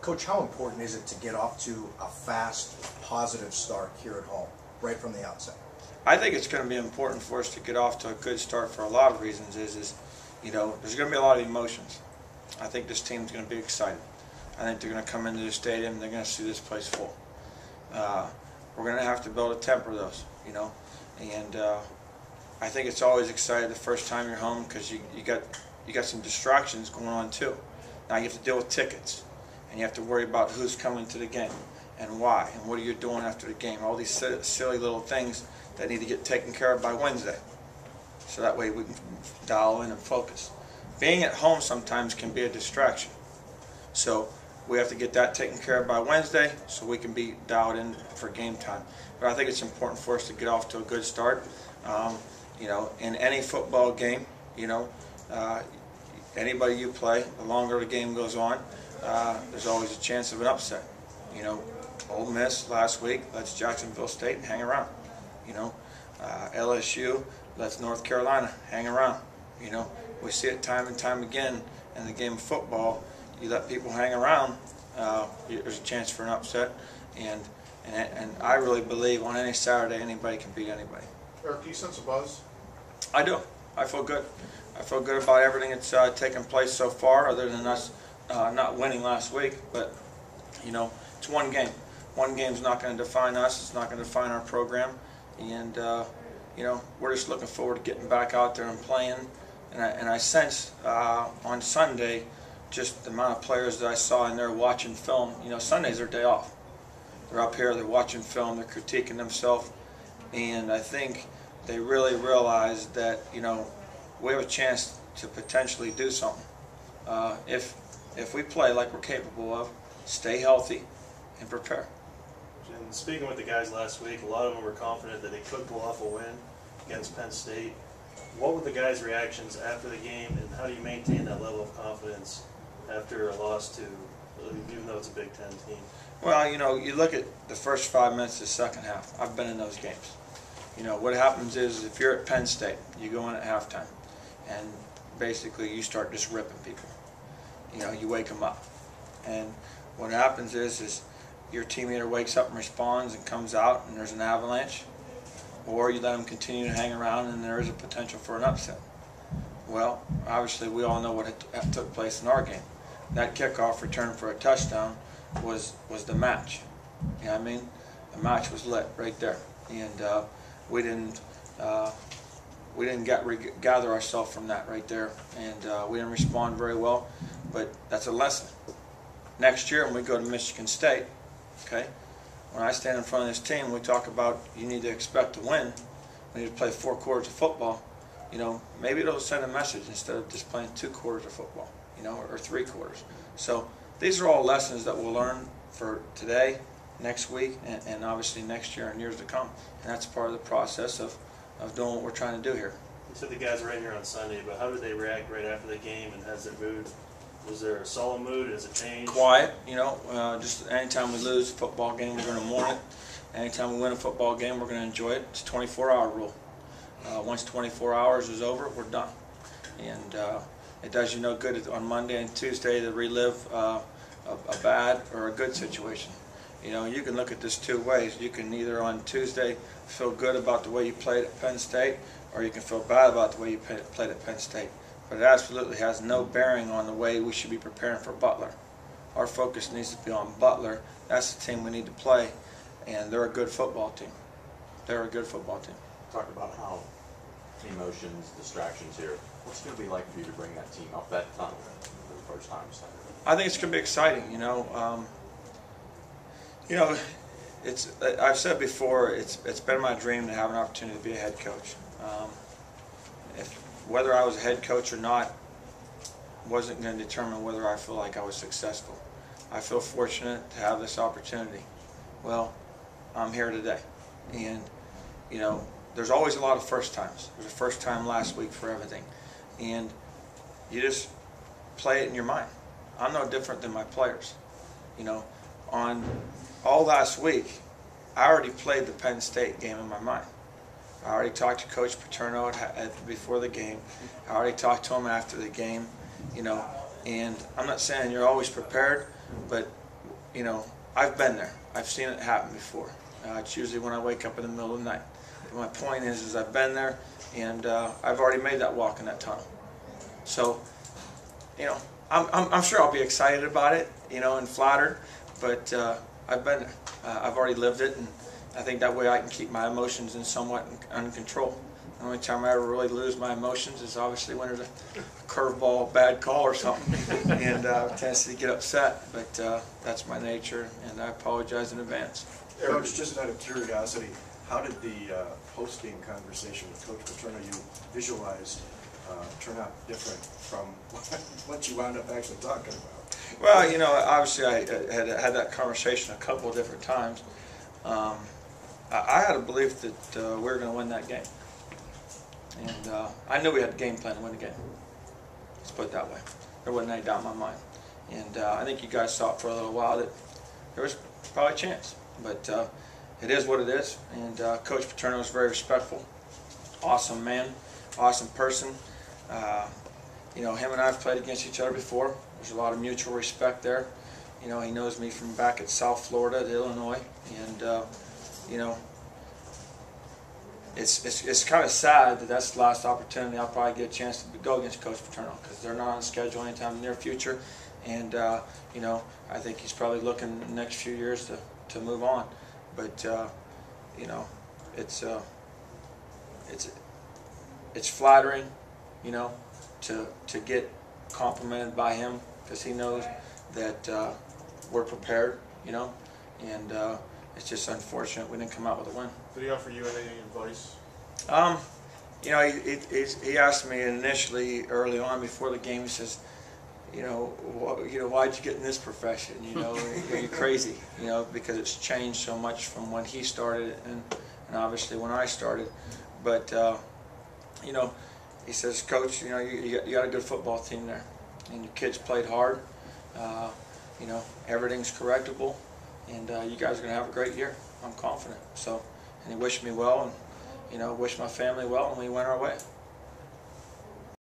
Coach, how important is it to get off to a fast, positive start here at home, right from the outset? I think it's going to be important for us to get off to a good start for a lot of reasons. You know, there's going to be a lot of emotions. I think this team's going to be excited. I think they're going to come into the stadium and they're going to see this place full. We're going to have to build a temper those, you know, and I think it's always exciting the first time you're home because you got some distractions going on too. Now you have to deal with tickets, and you have to worry about who's coming to the game and why and what are you doing after the game. All these silly little things that need to get taken care of by Wednesday, so that way we can dial in and focus. Being at home sometimes can be a distraction, so we have to get that taken care of by Wednesday so we can be dialed in for game time. But I think it's important for us to get off to a good start. You know, in any football game, you know, anybody you play, the longer the game goes on, there's always a chance of an upset. You know, Ole Miss last week lets Jacksonville State hang around. You know, LSU lets North Carolina hang around. You know, we see it time and time again in the game of football. You let people hang around, there's a chance for an upset, and I really believe on any Saturday anybody can beat anybody. Eric, do you sense a buzz? I do. I feel good. I feel good about everything that's taken place so far, other than us not winning last week. But you know, it's one game. One game's not going to define us. It's not going to define our program, and you know, we're just looking forward to getting back out there and playing. And I sense on Sunday, just the amount of players that I saw in there watching film. You know, Sunday's their day off. They're up here, they're watching film, they're critiquing themselves, and I think they really realize that, you know, we have a chance to potentially do something. If we play like we're capable of, stay healthy, and prepare. And speaking with the guys last week, a lot of them were confident that they could pull off a win against Penn State. What were the guys' reactions after the game, and how do you maintain that level of confidence after a loss to, even though it's a Big Ten team? Well, you know, you look at the first 5 minutes of the second half. I've been in those games. You know, what happens is if you're at Penn State, you go in at halftime, and basically you start just ripping people. You know, you wake them up. And what happens is your team either wakes up and responds and comes out and there's an avalanche, or you let them continue to hang around and there is a potential for an upset. Well, obviously we all know what took place in our game. That kickoff return for a touchdown was the match. You know what I mean? The match was lit right there, and we didn't gather ourselves from that right there, and we didn't respond very well. But that's a lesson. Next year when we go to Michigan State, okay, when I stand in front of this team, we talk about you need to expect to win. We need to play 4 quarters of football. You know, maybe it'll send a message instead of just playing 2 quarters of football, you know, or 3 quarters. So these are all lessons that we'll learn for today, next week, and obviously next year and years to come. And that's part of the process of doing what we're trying to do here. You said the guys were in here on Sunday, but how did they react right after the game, and has their mood? Was there a solemn mood? Has it changed? Quiet, you know. Just anytime we lose a football game, we're going to mourn it. Anytime we win a football game, we're going to enjoy it. It's a 24-hour rule. Once 24 hours is over, we're done. And it does you no good on Monday and Tuesday to relive a bad or a good situation. You know, you can look at this 2 ways. You can either on Tuesday feel good about the way you played at Penn State, or you can feel bad about the way you played at Penn State. But it absolutely has no bearing on the way we should be preparing for Butler. Our focus needs to be on Butler. That's the team we need to play, and they're a good football team. They're a good football team. Talk about how emotions, distractions here. What's it going to be like for you to bring that team up that tunnel for the first time Saturday? I think it's going to be exciting. You know, I've said before, it's been my dream to have an opportunity to be a head coach. Whether I was a head coach or not wasn't going to determine whether I feel like I was successful. I feel fortunate to have this opportunity. Well, I'm here today, and you know, there's always a lot of first times. There's a first time last week for everything, and you just play it in your mind. I'm no different than my players. You know, on all last week, I already played the Penn State game in my mind. I already talked to Coach Paterno before the game. I already talked to him after the game, you know, and I'm not saying you're always prepared, but you know, I've been there. I've seen it happen before. It's usually when I wake up in the middle of the night. But my point is I've been there, and I've already made that walk in that tunnel. So, you know, I'm sure I'll be excited about it, you know, and flattered, but I've been there. I've already lived it, and I think that way I can keep my emotions in somewhat under control. The only time I ever really lose my emotions is obviously when there's a curveball, bad call or something, and tendency to get upset. But that's my nature, and I apologize in advance. Coach, just out of curiosity, how did the post-game conversation with Coach Paterno you visualized turn out different from what you wound up actually talking about? Well, you know, obviously I had that conversation a couple of different times. I had a belief that we were going to win that game. And I knew we had a game plan to win the game. Let's put it that way. There wasn't any doubt in my mind. And I think you guys saw it for a little while that there was probably a chance. But it is what it is. And Coach Paterno is very respectful. Awesome man. Awesome person. You know, him and I have played against each other before. There's a lot of mutual respect there. You know, he knows me from back at South Florida, to Illinois. And, you know, it's kind of sad that that's the last opportunity I'll probably get a chance to go against Coach Paterno, because they're not on the schedule anytime in the near future. And, you know, I think he's probably looking in the next few years to move on. But, you know, it's flattering, you know, to get complimented by him, because he knows that we're prepared, you know, and it's just unfortunate we didn't come out with a win. Did he offer you any advice? You know, he asked me initially, early on before the game, he says, you know, why'd you get in this profession? You know, are you crazy? You know, because it's changed so much from when he started and obviously when I started. But you know, he says, Coach, you know, you got a good football team there, and your kids played hard. You know, everything's correctable, and you guys are going to have a great year. I'm confident. So, and he wished me well, and you know, wished my family well, and we went our way.